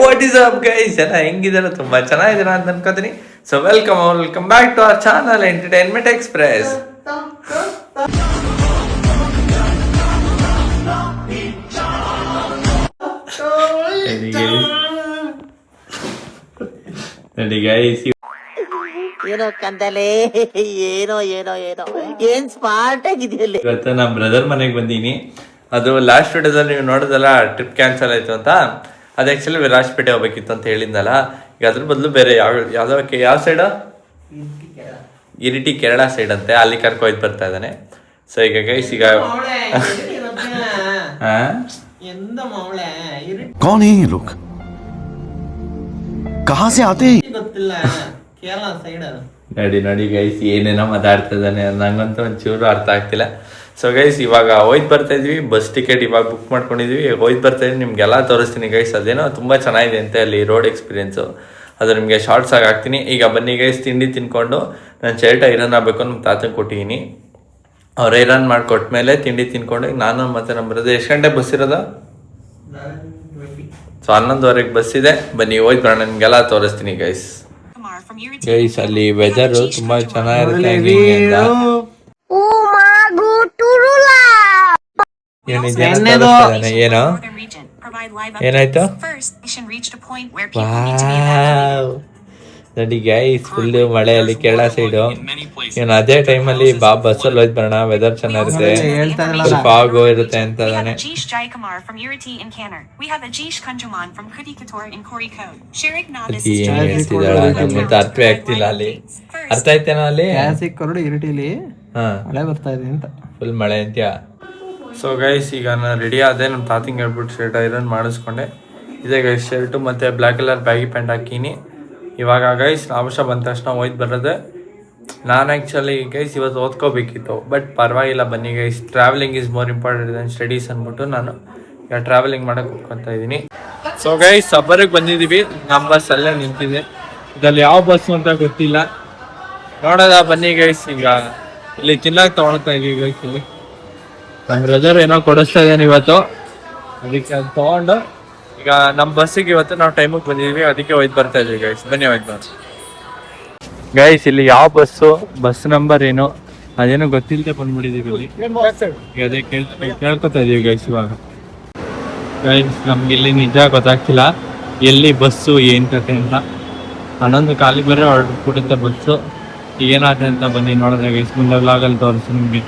What is up guys, ಜನ ಹೆಂಗಿದಾರ? ತುಂಬಾ ಚೆನ್ನಾಗಿದ್ದೀರಾ ಅಂತ ಅನ್ಕೋತೀನಿ. So welcome back to our channel Entertainment Express. ನೋಡಿ ಗೈಸ್, ಏನೋ ಕಂದಲೆ, ಏನೋ ಏನೋ ಏನೋ ಏನ್ ಸ್ಮಾರ್ಟ್ ಆಗಿದೆಯಲ್ಲಿ. ಇವತ್ತು ನಮ್ಮ ಬ್ರದರ್ ಮನೆಗೆ ಬಂದೀನಿ. ಅದು ಲಾಸ್ಟ್ ವಿಡಿಯೋದಲ್ಲಿ ನೀವು ನೋಡೋದಲ್ಲ, ಟ್ರಿಪ್ ಕ್ಯಾನ್ಸಲ್ ಆಯ್ತು ಅಂತ. ಅದು ಆ್ಯಕ್ಚುಲಿ ವಿರಾಜ್ಪೇಟೆ ಹೋಗ್ಬೇಕಿತ್ತು ಅಂತ ಹೇಳಿದ್ನಲ್ಲ. ಈಗ ಅದ್ರ ಬದಲು ಬೇರೆ ಯಾವ ಸೈಡು, ಇರಿಟಿ ಕೇರಳ ಸೈಡ್ ಅಂತೆ, ಅಲ್ಲಿ ಕರ್ಕೊಯ್ದು ಬರ್ತಾ ಇದ್ದಾನೆ. ಸೊ ಈಗ ಗೈಸ್, ಈಗ कौन है ये लोग? कहाँ से आते हैं? ನೋಡಿ ಗೈಸ್, ಏನೇನೋ ಮಾತಾಡ್ತಾ ಇದ್ದಾನೆ, ನಂಗಂತೂ ಒಂಚೂರು ಅರ್ಥ ಆಗ್ತಿಲ್ಲ. ಸೊ ಗೈಸ್, ಇವಾಗ ಹೋಯ್ತು ಬರ್ತಾ ಇದ್ವಿ, ಬಸ್ ಟಿಕೆಟ್ ಇವಾಗ ಬುಕ್ ಮಾಡ್ಕೊಂಡಿದ್ವಿ, ಹೋಯ್ತು ಬರ್ತಾ ಇದ್ವಿ. ನಿಮ್ಗೆಲ್ಲ ತೋರಿಸ್ತೀನಿ ಗೈಸ್. ಅದೇನೋ ತುಂಬ ಚೆನ್ನಾಗಿದೆ ಅಂತೆ ಅಲ್ಲಿ ರೋಡ್ ಎಕ್ಸ್ಪೀರಿಯೆನ್ಸು. ಅದು ನಿಮಗೆ ಶಾರ್ಟ್ಸ್ ಆಗಿ ಹಾಕ್ತೀನಿ. ಈಗ ಬನ್ನಿ ಗೈಸ್, ತಿಂಡಿ ತಿನ್ಕೊಂಡು ನಾನು ಶರ್ಟ್ ಐರನ್ ಆಗಬೇಕು ನಮ್ಮ ತಾತಂಗೆ ಕೊಟ್ಟಿದ್ದೀನಿ. ಅವ್ರು ಐರನ್ ಮಾಡಿಕೊಟ್ಮೇಲೆ ತಿಂಡಿ ತಿನ್ಕೊಂಡು ನಾನು ಮತ್ತು ನಮ್ಮ ಬ್ರದರ್ ಎಷ್ಟು ಗಂಟೆಗೆ ಬಸ್ ಇರೋದು? ಸೊ 11:15 ಬಸ್ ಇದೆ. ಬನ್ನಿ ಹೋಯ್ತು ಬರೋಣ, ನಿಮಗೆಲ್ಲ ತೋರಿಸ್ತೀನಿ ಗೈಸ್. ಗೈಸ್, ಅಲ್ಲಿ ವೆದರು ತುಂಬ ಚೆನ್ನಾಗಿರುತ್ತೆ. ಏನೋ ಏನಾಯ್ತು? ನೋಡಿ ಗೈಸ್, ಫುಲ್ ಮಳೆಯಲ್ಲಿ ಕೇರಳ ಸೈಡು. ಏನು ಅದೇ ಟೈಮಲ್ಲಿ ಬಸ್ಸಲ್ಲಿ ಹೋಯ್ತು ಬರೋಣ, ವೆದರ್ ಚೆನ್ನಾಗಿರುತ್ತೆ, ಫಾಗ್ ಇರುತ್ತೆ ಅಂತ ತಾನೆ. ನಮ್ಮಂತ ಅರ್ಥವೇ ಆಗ್ತಿಲ್ಲ ಅಲ್ಲಿ. ಅರ್ಥ ಆಯ್ತೇನೋ ಅಲ್ಲಿ ಇರಿಟಿಲಿ ಮಳೆ ಬರ್ತಾ ಇದೆ ಅಂತ, ಫುಲ್ ಮಳೆ ಅಂತ್ಯ. ಸೊ ಗೈಸ್, ಈಗ ನಾನು ರೆಡಿ ಆದೆ. ನಮ್ಮ ತಾತಿಂಗ್ ಹೇಳ್ಬಿಟ್ಟು ಶರ್ಟ್ ಐರನ್ ಮಾಡಿಸ್ಕೊಂಡೆ. ಇದೇ ಗೈಸ್ ಶರ್ಟು ಮತ್ತು ಬ್ಲ್ಯಾಕ್ ಕಲರ್ ಬ್ಯಾಗಿ ಪ್ಯಾಂಟ್ ಹಾಕೀನಿ. ಇವಾಗ ಗೈಸ್ ಆವಶ್ಯ ಬಂದ ತಕ್ಷಣ ಹೋಯ್ತು ಬರೋದೆ. ನಾನು ಆ್ಯಕ್ಚುಲಿ ಗೈಸ್ ಇವತ್ತು ಓದ್ಕೋಬೇಕಿತ್ತು, ಬಟ್ ಪರವಾಗಿಲ್ಲ. ಬನ್ನಿ guys, travelling is more important than studies ಅಂದ್ಬಿಟ್ಟು ನಾನು ಈಗ ಟ್ರಾವೆಲಿಂಗ್ ಮಾಡೋಕೆ ಹೋಗ್ಕೊತಾ ಇದ್ದೀನಿ. ಸೊ ಗೈಸ್, ಸಬ್ಬರಿಗೆ ಬಂದಿದ್ದೀವಿ. ನಮ್ಮ ಬಸ್ ಅಲ್ಲೇ ನಿಂತಿದೆ. ಇದರಲ್ಲಿ ಯಾವ ಬಸ್ಸು ಅಂತ ಗೊತ್ತಿಲ್ಲ, ನೋಡೋದ ಬನ್ನಿ ಗೈಸ್. ಈಗ ಇಲ್ಲಿ ತಿನ್ನಕ್ಕೆ ತೊಗೊಳ್ತಾ ಇದೀವಿ ಗೈಸ್. ಇಲ್ಲಿ ನಮ್ಮ ಬ್ರದರ್ ಏನೋ ಕೊಡಿಸ್ತಾ ಇದ್ದಾನೆ ಇವತ್ತು, ಅದಕ್ಕೆ ಅದು ತೊಗೊಂಡು ಈಗ ನಮ್ಮ ಬಸ್ಸಿಗೆ ಇವತ್ತು ನಾವು ಟೈಮಿಗೆ ಬಂದಿದ್ವಿ, ಅದಕ್ಕೆ ಹೋಯ್ತು ಬರ್ತಾ ಇದ್ವಿ ಗೈಸ್. ಬನ್ನಿ ಹೋಯ್ತು ಬರ್ತೀವಿ ಗೈಸ್. ಇಲ್ಲಿ ಯಾವ ಬಸ್ಸು, ಬಸ್ ನಂಬರ್ ಏನು ಅದೇನೋ ಗೊತ್ತಿಲ್ಲದೆ ಬಂದ್ಬಿಟ್ಟಿದೀವಿ ಇಲ್ಲಿ. ಅದೇ ಕೇಳ್ಕೊತಾ ಇದೀವಿ ಗೈಸ್. ಇವಾಗ ಗೈಸ್, ನಮ್ಗೆ ಇಲ್ಲಿ ನಿಜ ಗೊತ್ತಾಗ್ತಿಲ್ಲ ಎಲ್ಲಿ ಬಸ್ಸು ಏನ್ ಕತೆ ಅಂತ. 11 ಬೇರೆ ಹೊರಡ್ಬಿಡುತ್ತೆ ಬಸ್ಸು. ಏನಾಗುತ್ತೆ ಅಂತ ಬನ್ನಿ ನೋಡಿದ್ರೆ ಗೈಸ್, ಮುಂದೆ ವ್ಲಾಗಲ್ಲಿ ತೋರಿಸು ನಿಮಗೆ.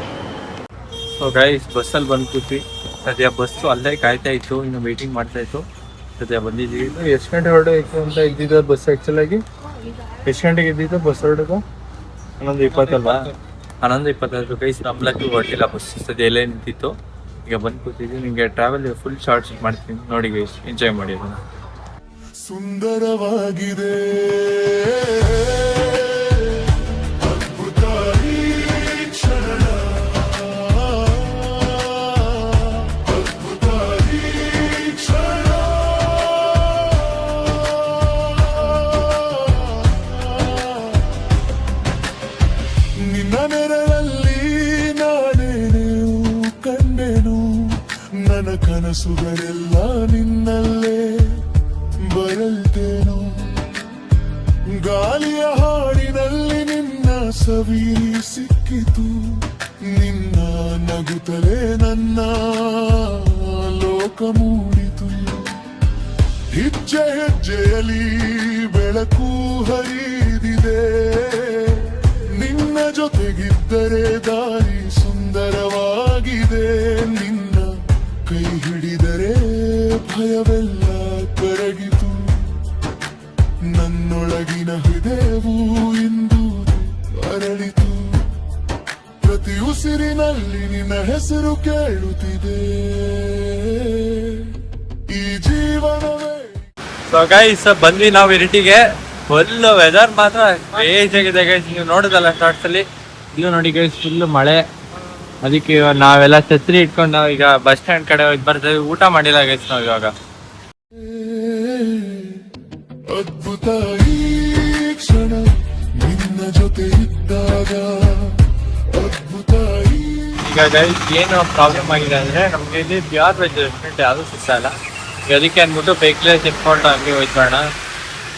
ಸೊ ಗೈಸ್, ಬಸ್ಸಲ್ಲಿ ಬಂದು ಕೂತ್ವಿ. ಸದ್ಯ ಬಸ್ಸು ಅಲ್ಲೇ ಕಾಯ್ತಾ ಇತ್ತು, ಇನ್ನು ವೇಟಿಂಗ್ ಮಾಡ್ತಾ ಇತ್ತು. ಸದ್ಯ ಬಂದಿದ್ದೀವಿ. ಎಷ್ಟು ಗಂಟೆ ಹೊರಡೋಯ್ತು ಅಂತ ಇದ್ದಿದ್ದು ಬಸ್? ಆ್ಯಕ್ಚುಲಾಗಿ ಎಷ್ಟು ಗಂಟೆಗೆ ಇದ್ದಿದ್ದು ಬಸ್ ಹೊರಡೋದು? 11:20 ಅಲ್ವಾ? 11:25 ಗೈಸ್. ನಮ್ಲಕ್ಕೂ ಹೊರಟಿಲ್ಲ ಬಸ್, ಸದ್ಯ ಎಲ್ಲೇ ನಿಂತಿತ್ತು. ಈಗ ಬಂದು ಕೂತಿದ್ವಿ. ನಿಮಗೆ ಟ್ರಾವೆಲ್ ಫುಲ್ ಶಾರ್ಟ್ಸ್ ಮಾಡ್ತೀನಿ ನೋಡಿ ಗೈಸ್, ಎಂಜಾಯ್ ಮಾಡಿ. ಸುಂದರವಾಗಿದೆ ಕನಸುಗಳೆಲ್ಲ ನಿನ್ನಲ್ಲೇ ಬರಲ್ತೇನೋ. ಗಾಳಿಯ ಹಾಡಿನಲ್ಲಿ ನಿನ್ನ ಸವಿ ಸಿಕ್ಕಿತು. ನಿನ್ನ ನಗುತ್ತಲೇ ನನ್ನ ಲೋಕ ಮೂಡಿತು. ಹೆಜ್ಜೆ ಹೆಜ್ಜೆಯಲ್ಲಿ ಬೆಳಕು ಹರಿದಿದೆ. ನಿನ್ನ ಜೊತೆಗಿದ್ದರೆ ದಾರಿ ಸುಂದರವಾಗಿದೆ. ನಿನ್ನ ಕೈ ಹಿಡಿದರೆ ಭಯವೆಲ್ಲ ಕರಗಿತು. ನನ್ನೊಳಗಿನ ಹೃದಯವು ಇಂದು ಅರಳಿತು. ಪ್ರತಿ ಉಸಿರಿನಲ್ಲಿ ನಿನ್ನ ಹೆಸರು ಕೇಳುತ್ತಿದೆ. ಈ ಜೀವನವೇ. ಸೊ ಗೈಸ್, ಬಂದ್ವಿ ನಾವು ಇರಿಟಿಗೆ. ಫುಲ್ ವೆದರ್ ಮಾತ್ರ ಕ್ರೇಜ್ ಆಗಿದೆ ಗೈಸ್. ನೀವು ನೋಡೋದಲ್ಲ ಶಾರ್ಟ್ಸ್ ಅಲ್ಲಿ. ಇಲ್ಲೂ ನೋಡಿ ಗೈಸ್, ಫುಲ್ ಮಳೆ. ಅದಕ್ಕೆ ನಾವೆಲ್ಲ ಛತ್ರಿ ಇಟ್ಕೊಂಡು ನಾವು ಈಗ ಬಸ್ ಸ್ಟ್ಯಾಂಡ್ ಕಡೆ ಹೋಗಿ ಬರ್ತೇವೆ. ಊಟ ಮಾಡಿಲ್ಲ ಗೈಸ್ ನಾವು ಇವಾಗ. ಅದ್ಭುತ ಈ ಕ್ಷಣ ನಿನ್ನ ಜೊತೆ ಇದ್ದಾಗ. ಅದ್ಭುತ ಈಗ ಗೈಸ್, ಏನು ಪ್ರಾಬ್ಲಮ್ ಆಗಿದೆ ಅಂದ್ರೆ, ನಮ್ಗೆ ಇಲ್ಲಿ ಪ್ಯೂರ್ ವೆಜ್ ರೆಸ್ಟೋರೆಂಟ್ ಯಾವುದು ಸಿಗ್ತಾ ಇಲ್ಲ. ಅದಕ್ಕೆ ಅಂದ್ಬಿಟ್ಟು ಬೇಕಲೇ ತಿನ್ಕೊಂಡು ಹಂಗೆ ಹೋಯ್ತೋಣ.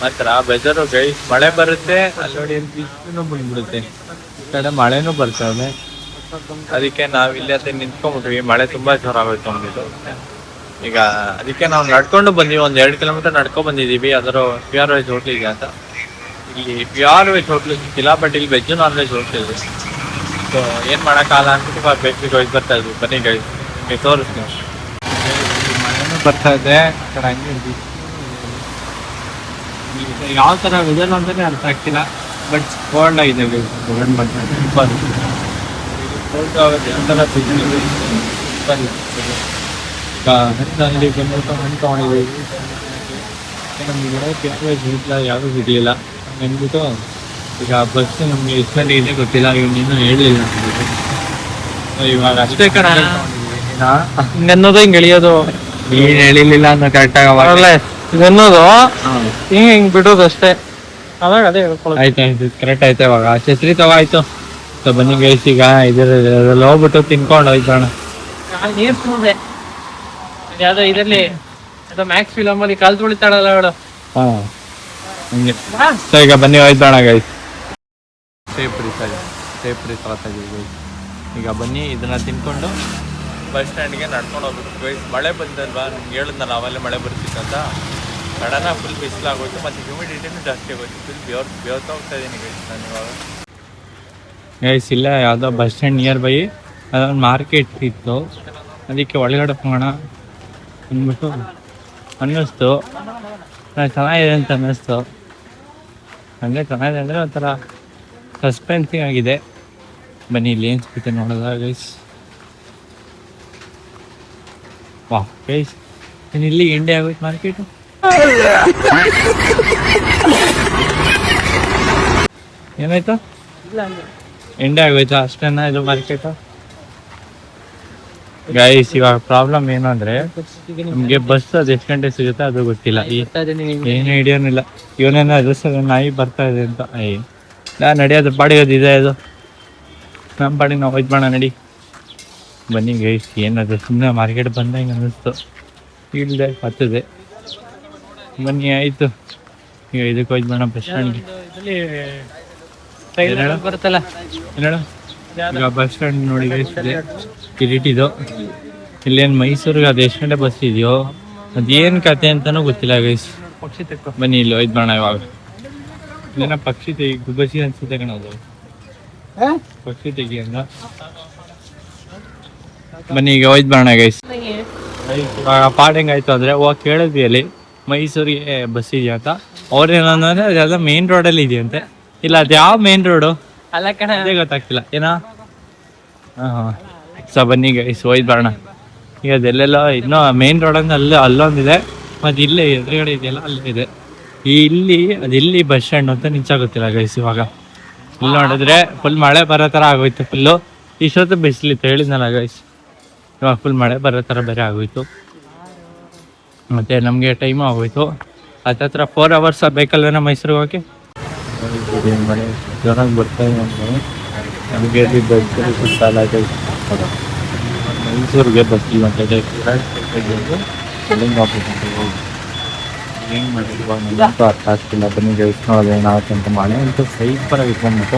ಮಾತ್ರ ಬೆದರು ಗೈಸ್ ಮಳೆ ಬರುತ್ತೆ, ಅಲ್ಲಿ ನೋಡಿ ಬಿಸಿಲು ಬಂದ್ಬಿಡುತ್ತೆ, ಈ ಕಡೆ ಮಳೆನೂ ಬರ್ತವೆ. ಅದಕ್ಕೆ ನಾವು ಇಲ್ಲಿ ಅಂತ ನಿಂತ್ಕೊಂಡ್ಬಿಟ್ವಿ, ಮಳೆ ತುಂಬಾ ಜೋರ ಆಗೋಯ್ತು ಅಂದ್ಬಿಟ್ಟು. ಈಗ ಅದಕ್ಕೆ ನಾವು ನಡ್ಕೊಂಡು ಬಂದೀವಿ, 1-2 ಕಿಲೋಮೀಟರ್ ನಡ್ಕೊಂಡು ಬಂದಿದ್ದೀವಿ. ಅದರ ಪ್ಯೂರ್ ವೆಜ್ ಹೋಟ್ಲ್ ಇದೆ ಅಂತ. ಇಲ್ಲಿ ಪ್ಯೂರ್ ವೆಜ್ ಹೋಟ್ಲು ಸಿಕ್ಕಿಲ್ಲ, ಬಟ್ ಇಲ್ಲಿ ವೆಜ್ ನಾನ್ ವೆಜ್ ಹೋಟ್ಲ್ ಇದೆ. ಸೊ ಏನು ಮಾಡೋಕ್ಕಾಗಲ್ಲ ಅಂದ್ಬಿಟ್ಟು ಬೇಕ್ರಿಗೆ ಹೋಗಿ ಬರ್ತಾ ಇದ್ವಿ. ಬನ್ನಿ ಗೈಸ್ ನಿಮಗೆ ತೋರಿಸ್ತೀನಿ. ಮಳೆನೂ ಬರ್ತಾ ಇದೆ, ಕಡೆ ಹಂಗೆ ಯಾವ ಥರ ವೆದರ್ ಅಂತಲೇ ಅರ್ಥ ಆಗ್ತಿಲ್ಲ, ಬಟ್ ಕೋಲ್ಡ್ ಆಗಿದೆ ಅಲ್ಲಿ ಬಂದ್ಬಿಟ್ಟು ಹಣ್ಣು ತೊಗೊಂಡಿದ್ದೀವಿ. ನಮಗೆ ಯಾವುದೂ ಸಿಗಲಿಲ್ಲ ಅಂದ್ಬಿಟ್ಟು ಈಗ ಬಸ್ ನಮಗೆ ಎಷ್ಟಲ್ಲಿ ಇದೆ ಗೊತ್ತಿಲ್ಲ, ಇನ್ನೂ ಹೇಳಲಿಲ್ಲ. ಇವಾಗ ಅಷ್ಟೇ ಕಣ ಹಿಂಗನ್ನೋದು ಹಿಂಗೆ ಎಳಿಯೋದು, ನೀನು ಎಳಿಲಿಲ್ಲ ಅನ್ನೋ ಕರೆಕ್ಟಾಗಿ ಇದನ್ನೋದು ಹಿಂಗೆ ಬಿಡೋದು ಅಷ್ಟೇ. ಅದಾಗ ಅದೇ ಆಯ್ತು ಕರೆಕ್ಟ್ ಆಯ್ತು. ಇವಾಗ ಛತ್ರಿ ತಗೋ. ಸೊ ಬನ್ನಿ ಗೈಸ್, ಈಗ ಇದ್ರಲ್ಲಿ ಹೋಗ್ಬಿಟ್ಟು ತಿನ್ಕೊಂಡು ಹೋಯ್ತೋಣ. ನೀರ್ ತುಂಬಿದೆ ಯಾವ್ದೋ ಇದರಲ್ಲಿ ಅದು ಮ್ಯಾಕ್ಸ್ ಫಿಲಮ್ ಅಲ್ಲಿ ಕಾಲ್ ತುಳಿತಾಳಲ್ಲ ಅವಳು. ಹಾ ಹಂಗೆ. ಸೊ ಈಗ ಬನ್ನಿ ಹೋಯ್ತೋಣ ಗೈಸ್. ಸೇಫ್ ರೀ ತಗೋತಾ ಇದೀವಿ. ಈಗ ಬನ್ನಿ ಇದನ್ನ ತಿನ್ಕೊಂಡು ಬಸ್ ಸ್ಟ್ಯಾಂಡ್ಗೆ ನಡ್ಕೊಂಡು ಹೋಗ್ಬಿಟ್ಟು ಗೈಸ್. ಮಳೆ ಬಂದಲ್ವಾ, ನಿಮ್ಗೆ ಹೇಳಿದ್ನಲ್ಲ ಆಮೇಲೆ ಮಳೆ ಬರ್ತಿತ್ತಂತ. ಸಡನ್ನ ಫುಲ್ ಬಿಸಿಲಾಗೋಯ್ತು, ಮತ್ತು ಹ್ಯೂಮಿಡಿಟಿನೂ ಜಾಸ್ತಿ ಆಗೋಯ್ತು. ಫುಲ್ ಬೇವ್ತಾ ಹೋಗ್ತಾ ಇದ್ದೀನಿ ಗೈಸ್ ನಾನು ಇವಾಗ. ಗೈಸ್ ಇಲ್ಲ ಯಾವುದೋ ಬಸ್ ಸ್ಟ್ಯಾಂಡ್ ನಿಯರ್ ಬೈ ಅದೊಂದು ಮಾರ್ಕೆಟ್ ಇತ್ತು, ಅದಕ್ಕೆ ಒಳಗಡೆ ಹೋಗೋಣ ಅಂದ್ಬಿಟ್ಟು ಅನ್ನಿಸ್ತು. ಚೆನ್ನಾಗಿದೆ ಅಂತ ಅನ್ನಿಸ್ತು. ಅಂದರೆ ಚೆನ್ನಾಗಿದೆ ಅಂದರೆ ಒಂಥರ ಸಸ್ಪೆನ್ಸಿಂಗ್ ಆಗಿದೆ. ಬನ್ನಿ ಇಲ್ಲಿ ಏನು ಸಿಗುತ್ತೆ ನೋಡೋದ ಗೈಸ್. ವಾ ಗೈಸ್, ಇಲ್ಲಿ ಎಂಡೆ ಆಗೋಯ್ತು ಮಾರ್ಕೆಟು. ಏನಾಯ್ತು? ಎಂಡೆ ಆಗೋಯ್ತು ಅಷ್ಟೇನಾ ಇದು ಮಾರ್ಕೆಟು? ಗೈಸ್ ಇವಾಗ ಪ್ರಾಬ್ಲಮ್ ಏನು ಅಂದರೆ ನಮಗೆ ಬಸ್ ಅದು ಎಷ್ಟು ಗಂಟೆ ಸಿಗುತ್ತೆ ಅದು ಗೊತ್ತಿಲ್ಲ, ಏನು ಹಿಡಿಯೋನಿಲ್ಲ. ಇವನೇನೋ ಅದು ನಾಯಿ ಬರ್ತಾ ಇದೆ ಅಂತ. ನಾನು ನಡೆಯೋದು ಬಾಡಿಗೋದು ಇದೆ, ಅದು ನಮ್ಮ ಬಾಡಿಗೆ ನಾವು ಹೋಯ್ತು ಮಾಡೋಣ ನಡಿ. ಬನ್ನಿ ಗೈಸ್, ಏನದು ಸುಮ್ಮನೆ ಮಾರ್ಕೆಟ್ ಬಂದಂಗೆ ಅನ್ನಿಸ್ತು, ಇಲ್ಲದೆ ಹತ್ತದೆ. ಬನ್ನಿ ಆಯಿತು, ಈಗ ಇದಕ್ಕೆ ಹೋಯ್ತು ಮಾಡೋಣ ಬಸ್ ಸ್ಟ್ಯಾಂಡ್ಗೆ. ಬರುತ್ತಲ್ಲ ಹೇಳು. ಈಗ ಬಸ್ ಸ್ಟ್ಯಾಂಡ್ ನೋಡಿ ಗೈಸ್ ಇದೆ, ಕಿರೀಟಿದು. ಇಲ್ಲೇನು ಮೈಸೂರಿಗೆ ಅದು ಎಷ್ಟು ಗಂಟೆ ಬಸ್ ಇದೆಯೋ ಅದೇನು ಕತೆ ಅಂತಲೂ ಗೊತ್ತಿಲ್ಲ ಗೈಸ್. ಬನ್ನಿ ಇಲ್ಲಿ ಹೋಯ್ತು ಮಾಡೋಣ. ಇವಾಗ ಇಲ್ಲೇನ ಪಕ್ಷಿ ಬಸ್ಸಿ ಅನ್ಸುತ್ತೆ ಕಣದು, ಪಕ್ಷಿ ತೆಗಿ ಅಂದ. ಬನ್ನಿ ಈಗ ಹೋಯ್ತು ಬರೋಣ ಗೈಸ್. ಇವಾಗ ಪಾಠ ಹೆಂಗಾಯ್ತು ಅಂದರೆ ಕೇಳಿದ್ವಿ ಅಲ್ಲಿ ಮೈಸೂರಿಗೆ ಬಸ್ ಇದೆಯಾ ಅಂತ. ಅವ್ರೇನಂದ್ರೆ ಅದೆಲ್ಲ ಮೇನ್ ರೋಡಲ್ಲಿ ಇದೆಯಂತೆ. ಇಲ್ಲ ಅದು ಯಾವ ಮೇನ್ ರೋಡು ಅಲ್ಲ ಕಣ, ಅದೇ ಗೊತ್ತಾಗ್ತಿಲ್ಲ ಏನೋ. ಹಾಂ ಸೊ ಬನ್ನಿ ಗೈಸ್ ಹೋಯ್ತು ಬರೋಣ. ಈಗ ಅದೆಲ್ಲೆಲ್ಲ ಇನ್ನೂ ಮೇನ್ ರೋಡ್ ಅಂದ್ರೆ ಅಲ್ಲೊಂದಿದೆ, ಮತ್ತು ಇಲ್ಲೇ ಎದುರುಗಡೆ ಇದೆಯಲ್ಲ ಅಲ್ಲೇ ಇದೆ. ಇಲ್ಲಿ ಬಸ್ ಸ್ಟ್ಯಾಂಡ್ ಅಂತ ನಿಂಚಾಗುತ್ತಿಲ್ಲ ಗೈಸ್. ಇವಾಗ ಇಲ್ಲಿ ನೋಡಿದ್ರೆ ಫುಲ್ ಮಳೆ ಬರೋ ಥರ ಆಗೋಯ್ತು. ಫುಲ್ಲು ಇಷ್ಟೊತ್ತು ಬಿಸಿಲಿತ್ತು ಹೇಳಿದ್ನಲ್ಲ ಗೈಸ್. ಇವಾಗ ಫುಲ್ ಮಳೆ ಬರೋ ಥರ ಬೇರೆ ಆಗೋಯ್ತು, ಮತ್ತು ನಮಗೆ ಟೈಮು ಆಗೋಯ್ತು. ಹತ್ತತ್ರ 4 hours ಬೇಕಲ್ವೇನೋ ಮೈಸೂರಿಗೆ ಹೋಗಿ. ಮಳೆ ಜೋರಾಗಿ ಬರ್ತಾ ಇದೆ ನಮಗೆ ಸುತ್ತಲ್ಲ ಮೈಸೂರಿಗೆ ಬಸ್ ಇವಂತೆ ಹೆಂಗೆ ಮಾಡಿದ್ರು ನಮಗಂತೂ ಅರ್ಥ ಆಗ್ತಿಲ್ಲ. ಬನ್ನಿ ಗೈಸ್ ನೋಡೋದು ಏನಾಗುತ್ತೆ ಅಂತ. ಮಳೆ ಅಂತೂ ಸೈಪರಾಗಿ ಇಟ್ಕೊಂಡ್ಬಿಟ್ಟು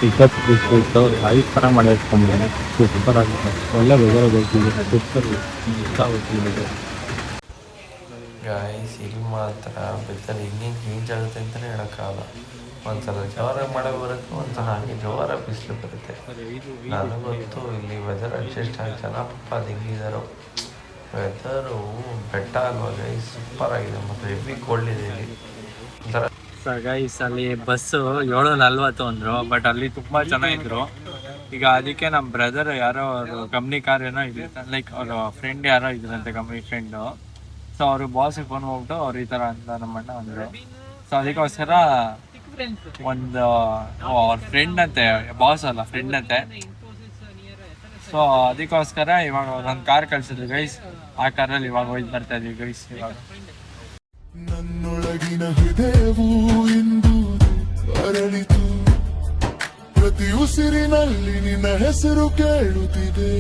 ಇಪ್ಪತ್ತು ಬಿಸಿಲಿತ್ತು, ಸೈಪರ ಮಳೆ ಇಟ್ಕೊಂಡ್ಬಿಟ್ಟು ಸೂಪರ್ ಆಗಿತ್ತು. ಒಳ್ಳೆ ಬೆದರ ಗೊತ್ತಿದೆ, ಸೂಪರ್ ಇಷ್ಟ ಗೊತ್ತಿದೆ ಗಾಯ್ಸ್. ಇಲ್ಲಿ ಮಾತ್ರ ಬೆದರ್ ಹೆಂಗೆ ಚೇಂಜ್ ಆಗುತ್ತೆ ಅಂತಲೇ ಹೇಳೋಕ್ಕಾಗಲ್ಲ. ಒಂದ್ಸಲ ಜೋರ ಮಳೆ ಬರುತ್ತೆ, ಒಂದ್ಸಲ ಹಾಗೆ ಜೋರ ಬಿಸಿಲು ಬರುತ್ತೆ. ನನಗಂತೂ ಇಲ್ಲಿ ವೆದರ್ ಅಡ್ಜಸ್ಟ್ ಆಗಿ ಜನ ಪಾಪ ಅದು ಹೆಂಗಿದಾರೋ. ವೆದರು ಬೆಟ್ಟ ಅಲ್ವಾ ಗೈಸ್, ಸೂಪರ್ ಆಗಿದೆ, ಮತ್ತು ಹೆವಿ ಕೋಲ್ಡ್ ಇದೆ ಇಲ್ಲಿ ಒಂಥರ. ಗೈಸ್ ಅಲ್ಲಿ ಬಸ್ಸು 7:40 ಅಂದರು, ಬಟ್ ಅಲ್ಲಿ ತುಂಬ ಜನ ಇದ್ರು. ಈಗ ಅದಕ್ಕೆ ನಮ್ಮ ಬ್ರದರ್ ಯಾರೋ ಅವರು ಕಂಪ್ನಿ ಕಾರ್ ಏನೋ ಇದೆ, ಲೈಕ್ ಅವರು ಫ್ರೆಂಡ್ ಯಾರೋ ಇದ್ರಂತೆ, ಕಂಪ್ನಿ ಫ್ರೆಂಡು. ಸೊ ಅವರು ಬಾಸಿಗೆ ಫೋನ್ ಹೋಗ್ಬಿಟ್ಟು ಅವ್ರು ಈ ಥರ ಅಂತ ನಮ್ಮಣ್ಣ ಅಂದರು. ಸೊ ಅದಕ್ಕೋಸ್ಕರ ಒಂದು ಅವ್ರ ಫ್ರೆಂಡ್ ಅಂತೆ, ಬಾಸ್ ಅಲ್ಲ ಫ್ರೆಂಡ್ ಅಂತೆ. ಸೊ ಅದಕ್ಕೋಸ್ಕರ ಇವಾಗ ಒಂದು ಕಾರ್ ಕಳ್ಸಿದ್ರು ಗೈಸ್. ಆ ಕಾರಲ್ಲಿ ಇವಾಗ ಹೋಯ್ತು ಬರ್ತಾ ಇದೀವಿ ಗೈಸ್. ಇವಾಗ ನನ್ನೊಳಗಿನ ಹೃದಯವು ಇಂದು ಅರಳಿತು, ಪ್ರತಿ ಉಸಿರಿನಲ್ಲಿ ನಿನ್ನ ಹೆಸರು ಕೇಳುತ್ತಿದೆ.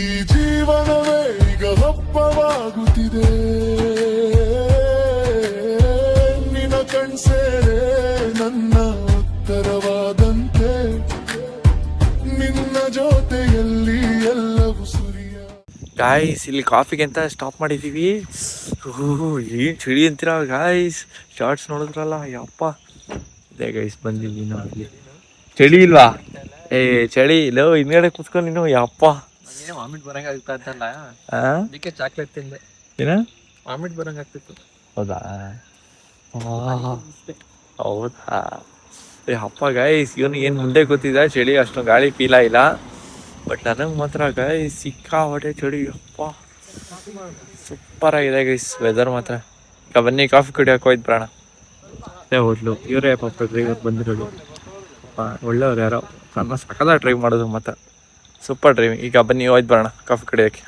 ಈ ಜೀವನವೇ ಈಗ ಹಬ್ಬವಾಗುತ್ತಿದೆ ನಿನ್ನ ಕಣ್ಸೇರೆ ನನ್ನ ಉತ್ತರವಾದಂತೆ ನಿನ್ನ ಜೊತೆಯಲ್ಲಿ ಎಲ್ಲವೂ ಸುರಿಯ. ಗಾಯ್ಸ್ ಇಲ್ಲಿ ಕಾಫಿಗೆ ಅಂತ ಸ್ಟಾಪ್ ಮಾಡಿದ್ದೀವಿ. ಏನು ಚಳಿ ಅಂತೀರ ಗಾಯ್ಸ್, ಶಾರ್ಟ್ಸ್ ನೋಡಿದ್ರಲ್ಲ ಯಪ್ಪ. ಇದೇ ಗೈಸ್ ಬಂದಿದ್ದೀವಿ ನಾವು ಇಲ್ಲಿ. ಚಳಿ ಇಲ್ವಾ? ಚಳಿ ಇಲ್ಲ, ಹಿಂದ್ಗಡೆ ಕುತ್ಕೊಂಡು ನೀನು ಯಪ್ಪ. ವಾಮಿಟ್ ಬರಂಗ ಆಗ್ತಲ್ಲ, ಅದಕ್ಕೆ ಚಾಕ್ಲೇಟ್ ತಿಂದೆ. ಏನ ವಾಮಿಟ್ ಬರಂಗ ಆಗ್ತಿತ್ತು. ಹೌದಾ? ಹೌದಾ? ಅಪ್ಪ ಗಾಯ್ಸ್, ಇವನು ಏನು ಮುಂದೆ ಕೂತಿದ್ದ, ಚಳಿ ಅಷ್ಟೊಂದು ಗಾಳಿ ಫೀಲ್ ಆಗಿಲ್ಲ. ಬಟ್ ನನಗೆ ಮಾತ್ರ ಗೈಸ್ ಸಿಕ್ಕಾಪಟ್ಟೆ ಚಳಿ ಅಪ್ಪ. ಸೂಪರ್ ಆಗಿದೆ ಗೈಸ್ ವೆದರ್ ಮಾತ್ರ. ಈಗ ಬನ್ನಿ ಕಾಫಿ ಕುಡಿಯೋಕೆ ಹೋಯ್ತು ಬ್ರಾಣ. ಅದೇ ಹೋಟ್ಲು ಇವರೇ ಪಾಪ ಡ್ರೈವರ್ ಬಂದಿರೋದು. ಒಳ್ಳೆಯವ್ರು ಯಾರೋ, ನನ್ನ ಸಕಲ ಡ್ರೈವ್ ಮಾಡೋದು ಮಾತ್ರ ಸೂಪರ್ ಡ್ರೈವಿಂಗ್. ಈಗ ಬನ್ನಿ ಹೋಯ್ತು ಬರೋಣ ಕಾಫಿ ಕುಡಿಯೋಕ್ಕೆ.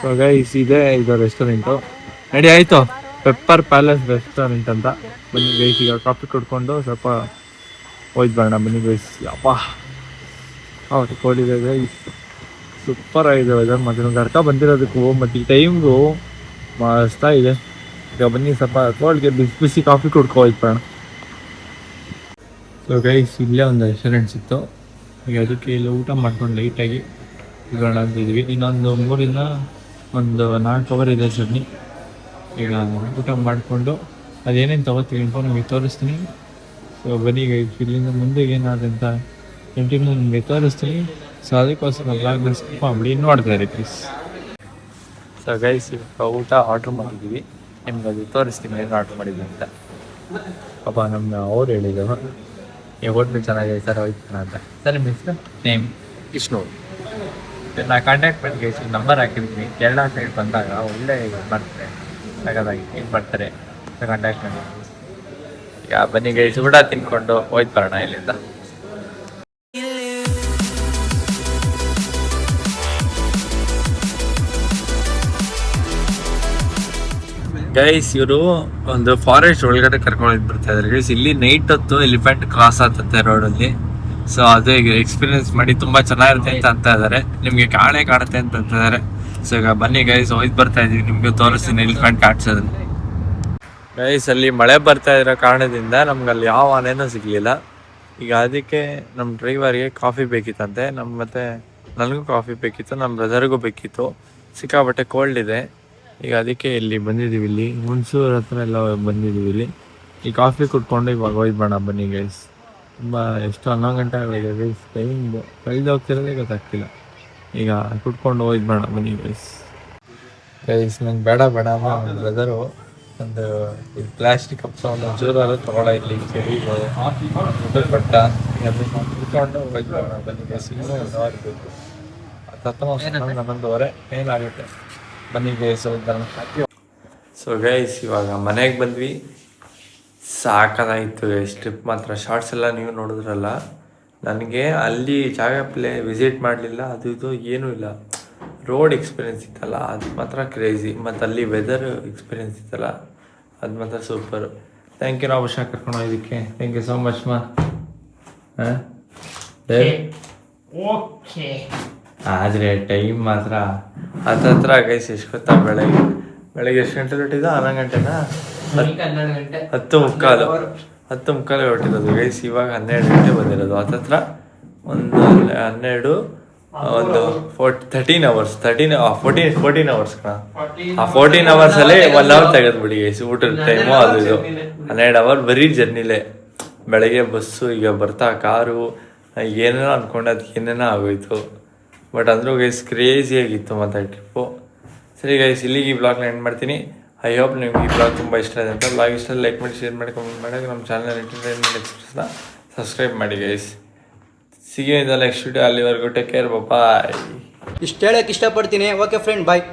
ಸೊ ಗೈಸ್ ಇದೆ ಇದು ರೆಸ್ಟೋರೆಂಟು. ರೆಡಿ ಆಯಿತು, ಪೆಪ್ಪರ್ ಪ್ಯಾಲೇಸ್ ರೆಸ್ಟೋರೆಂಟ್ ಅಂತ. ಬನ್ನಿ ಗೈಸ್ ಈಗ ಕಾಫಿ ಕುಡ್ಕೊಂಡು ಸ್ವಲ್ಪ ಹೋಯ್ತು ಬರೋಣ. ಬನ್ನಿ ಗೈಸ್ ಅಪ್ಪ ಹೌದು ಕೋಡಿದೆ ಗೈಸ್, ಸೂಪರ್ ಆಗಿದೆ ವೆದರ್ ಮಾತ್ರ. ಗರ್ಕ ಬಂದಿರೋದಕ್ಕೂ ಮತ್ತು ಈ ಟೈಮ್ಗೂ ಮಸ್ತ ಇದೆ. ಈಗ ಬನ್ನಿ ಸ್ವಲ್ಪ ಕೋಲ್ಡ್ಗೆ ಬಿಸಿ ಬಿಸಿ ಕಾಫಿ ಕುಡ್ಕೊ ಹೋಯ್ತು ಬರೋಣ. ಸೊ ಗೈಸ್ ಇಲ್ಲೇ ಒಂದು ರೆಸ್ಟೋರೆಂಟ್ ಸಿಕ್ತು. ಈಗ ಅದಕ್ಕೆ ಇಲ್ಲಿ ಊಟ ಮಾಡ್ಕೊಂಡು ಲೈಟಾಗಿ ಇರೋಣ ಅಂತಿದ್ವಿ. ಇನ್ನೊಂದು 3 ಒಂದು 4 ಅವರ್ ಇದೆ ಜರ್ನಿ. ಈಗ ಊಟ ಮಾಡಿಕೊಂಡು ಅದೇನೇನು ತೊಗೋತೀವಿ ಅಂತ ನಿಮಗೆ ತೋರಿಸ್ತೀನಿ. ಸೊ ಬನ್ನಿ ಗೈಸ್ ಇಲ್ಲಿಂದ ಮುಂದೆ ಏನಾದಂತ ಕಂಟಿನ್ಯೂ ನಿಮಗೆ ತೋರಿಸ್ತೀನಿ. ಸೊ ಅದಕ್ಕೋಸ್ಕರ ಬ್ಲಾಗ್ನ ಸ್ಕಿಪ್ ಮಾಡಿಬಿಡಿ, ನೋಡ್ತಾ ಇರಿ ಪ್ಲೀಸ್. ಸೊ ಗೈಸ್ ಈಗ ಊಟ ಆರ್ಡ್ರ್ ಮಾಡಿದ್ದೀವಿ, ನಿಮ್ಗೆ ಅದು ತೋರಿಸ್ತೀನಿ ಏನು ಆರ್ಡ್ರ್ ಮಾಡಿದ್ವಿ ಅಂತ. ಪಾಪ ನಮ್ಮ ಅವ್ರು ಹೇಳಿದ್ರು ಈ ಹೋಟ್ಲು ಚೆನ್ನಾಗಿದೆ ಸರ್ ಹೋಯ್ತಾನ ಅಂತ. ಸರ್ ನಿಮ್ಮ ಹೆಸರು? ನೇಮ್ ವಿಷ್ಣು. ನಾ ಕಾಂಟ್ಯಾಕ್ಟ್ ಮಾಡಿ ಗೈಸ್ ನಂಬರ್ ಹಾಕಿರ್ತೀನಿ. ಕೇರಳ ಸೈಡ್ ಬಂದಾಗ ಒಳ್ಳೆ ಇದು ಮಾಡ್ತಾರೆ, ಸಗದಾಗಿ ಇದು ಮಾಡ್ತಾರೆ. ಕಾಂಟ್ಯಾಕ್ಟ್ ಮಾಡಿ. ಈಗ ಬನ್ನಿ ಗೈಸ್ ಊಟ ತಿನ್ಕೊಂಡು ಹೋಯ್ತು ಬರೋಣ ಇಲ್ಲಿಂದ. ಗೈಸ್ ಇವರು ಒಂದು ಫಾರೆಸ್ಟ್ ಒಳಗಡೆ ಕರ್ಕೊಂಡು ಬರ್ತಾ ಇದ್ದಾರೆ ಗೈಸ್. ಇಲ್ಲಿ ನೈಟ್ ಹೊತ್ತು ಎಲಿಫೆಂಟ್ ಕ್ರಾಸ್ ಆಗ್ತದೆ ರೋಡಲ್ಲಿ. ಸೊ ಅದೇ ಎಕ್ಸ್ಪೀರಿಯನ್ಸ್ ಮಾಡಿ ತುಂಬಾ ಚೆನ್ನಾಗಿರುತ್ತೆ ಅಂತ ಇದ್ದಾರೆ. ನಿಮ್ಗೆ ಕಾಣುತ್ತೆ ಅಂತ ಇದ್ದಾರೆ. ಸೊ ಈಗ ಬನ್ನಿ ಗೈಸ್ ಹೋಯ್ತು ಬರ್ತಾ ಇದೀವಿ, ನಿಮ್ಗೆ ತೋರಿಸ್ತೀನಿ ಎಲಿಫೆಂಟ್ ಕಾಣಿಸೋದು. ಗೈಸ್ ಅಲ್ಲಿ ಮಳೆ ಬರ್ತಾ ಇರೋ ಕಾರಣದಿಂದ ನಮ್ಗೆ ಅಲ್ಲಿ ಯಾವ ಆನೆನೂ ಸಿಗ್ಲಿಲ್ಲ. ಈಗ ಅದಕ್ಕೆ ನಮ್ಮ ಡ್ರೈವರ್ಗೆ ಕಾಫಿ ಬೇಕಿತ್ತಂತೆ, ಮತ್ತೆ ನನಗೂ ಕಾಫಿ ಬೇಕಿತ್ತು, ನಮ್ಮ ಬ್ರದರ್ಗೂ ಬೇಕಿತ್ತು. ಸಿಕ್ಕಾಪಟ್ಟೆ ಕೋಲ್ಡ್ ಇದೆ. ಈಗ ಅದಕ್ಕೆ ಇಲ್ಲಿ ಬಂದಿದ್ದೀವಿ, ಇಲ್ಲಿ ಹುಣಸೂರು ಹತ್ರ ಎಲ್ಲ ಬಂದಿದ್ದೀವಿ. ಇಲ್ಲಿ ಈ ಕಾಫಿ ಕುಟ್ಕೊಂಡು ಇವಾಗ ಹೋಯ್ತು ಬೇಡ. ಬನ್ನಿ ಗೈಸ್ ತುಂಬ ಎಷ್ಟು 11 ಗಂಟೆ ಆಗಿದೆ ಗೈಸ್. ಟೈಮ್ ಕಳೆದು ಹೋಗ್ತಿರೋದೇ ಗೊತ್ತಾಗ್ತಿಲ್ಲ. ಈಗ ಕುಟ್ಕೊಂಡು ಹೋಯ್ತು ಬೇಡ. ಬನ್ನಿ ಗೈಸ್. ಗೈಸ್ ನಂಗೆ ಬೇಡ ನಮ್ಮ ಬ್ರದರು ಒಂದು ಇದು ಪ್ಲಾಸ್ಟಿಕ್ ಕಪ್ಸ ಒಂದು ಚೂರಾರು ತೊಗೊಳ ಇಲ್ಲಿ ಸರಿ ಪಟ್ಟ ಕುಟ್ಕೊಂಡು ಹೋಯ್ತು ಬೇಡ. ಬನ್ನಿ ಗೈಸ್. ಇನ್ನೂ 1 ಅವರ್ ಬೇಕು. 11:00 ಏನಾಗುತ್ತೆ. ಬನ್ನಿ ಗೈಸ್. ಸೊ ಗೈಸ್ ಇವಾಗ ಮನೆಗೆ ಬಂದ್ವಿ. ಸಾಕಾಗಿತ್ತು ಗೈಸ್ ಟ್ರಿಪ್ ಮಾತ್ರ. ಶಾರ್ಟ್ಸ್ ಎಲ್ಲ ನೀವು ನೋಡಿದ್ರಲ್ಲ. ನನಗೆ ಅಲ್ಲಿ ಜಾಗ ವಿಸಿಟ್ ಮಾಡಲಿಲ್ಲ, ಅದು ಇದು ಏನೂ ಇಲ್ಲ. ರೋಡ್ ಎಕ್ಸ್ಪೀರಿಯೆನ್ಸ್ ಇತ್ತಲ್ಲ ಅದು ಮಾತ್ರ ಕ್ರೇಜಿ. ಮತ್ತು ಅಲ್ಲಿ ವೆದರ್ ಎಕ್ಸ್ಪೀರಿಯೆನ್ಸ್ ಇತ್ತಲ್ಲ ಅದು ಮಾತ್ರ ಸೂಪರು. ಥ್ಯಾಂಕ್ ಯು ನಾವು ಹುಷಾರ್ ಕರ್ಕೊಂಡು ಹೋಗೋದಕ್ಕೆ. ಥ್ಯಾಂಕ್ ಯು ಸೋ ಮಚ್ ಮಾ. ಓಕೆ ಆದರೆ ಟೈಮ್ ಮಾತ್ರ ಹತ್ರ ಗೈಸ್. ಎಷ್ಟು ಗೊತ್ತಾ, ಬೆಳಗ್ಗೆ ಎಷ್ಟು ಗಂಟೆ ಹೊರಟಿದ್ದು? 11 ಗಂಟೆನಾ? 10:15 ಹೊರಟಿರೋದು ಗೈಸ್. ಇವಾಗ 12 ಗಂಟೆ ಬಂದಿರೋದು. ಹತ್ರ ಒಂದು 12 ಒಂದು 13 ಅವರ್ಸ್ 14 ಅವರ್ಸ್ ಕಣ. ಆ 14 ಅವರ್ಸಲ್ಲಿ 1 ಅವರ್ ತೆಗೆದ್ಬಿಡಿ ಗೈಸ್ ಊಟದ ಟೈಮು. ಅದು ಇದು 12 ಅವರ್ ಬರೀ ಜರ್ನಿಲೇ. ಬೆಳಗ್ಗೆ ಬಸ್ಸು, ಈಗ ಬರ್ತಾ ಕಾರು, ಏನೇನೋ ಅಂದ್ಕೊಂಡೆ ಅದಕ್ಕೆ ಏನೇನೋ ಆಗೋಯ್ತು. ಬಟ್ ಅಂದರೂ ಗೈಸ್ ಕ್ರೇಜಿಯಾಗಿತ್ತು ಮತ್ತು ಟ್ರಿಪ್ಪು. ಸರಿ ಗೈಸ್ ಇಲ್ಲಿಗೆ ಈ ಬ್ಲಾಗ್ನ ಎಂಡ್ ಮಾಡ್ತೀನಿ. ಐ ಹೋಪ್ ನಿಮ್ಗೆ ಈ ಬ್ಲಾಗ್ ತುಂಬ ಇಷ್ಟ ಇದೆ ಅಂತ. ಬ್ಲಾಗ್ ಇಷ್ಟ ಲೈಕ್ ಮಾಡಿ, ಶೇರ್ ಮಾಡಿ, ಕಮೆಂಟ್ ಮಾಡಿ. ನಮ್ಮ ಚಾನಲ್ ಎಂಟರ್ಟೈನ್ಮೆಂಟ್ ಎಕ್ಸ್ಪ್ರೆಸ್ನ ಸಬ್ಸ್ಕ್ರೈಬ್ ಮಾಡಿ ಗೈಸ್. ಸಿಗಿ ನೆಕ್ಸ್ಟ್ ವಿಡಿಯೋ. ಅಲ್ಲಿವರೆಗೂ ಟೇಕ್ ಕೇರ್, ಬಾಯ್. ಇಷ್ಟು ಹೇಳಕ್ಕೆ ಇಷ್ಟಪಡ್ತೀನಿ. ಓಕೆ ಫ್ರೆಂಡ್, ಬಾಯ್.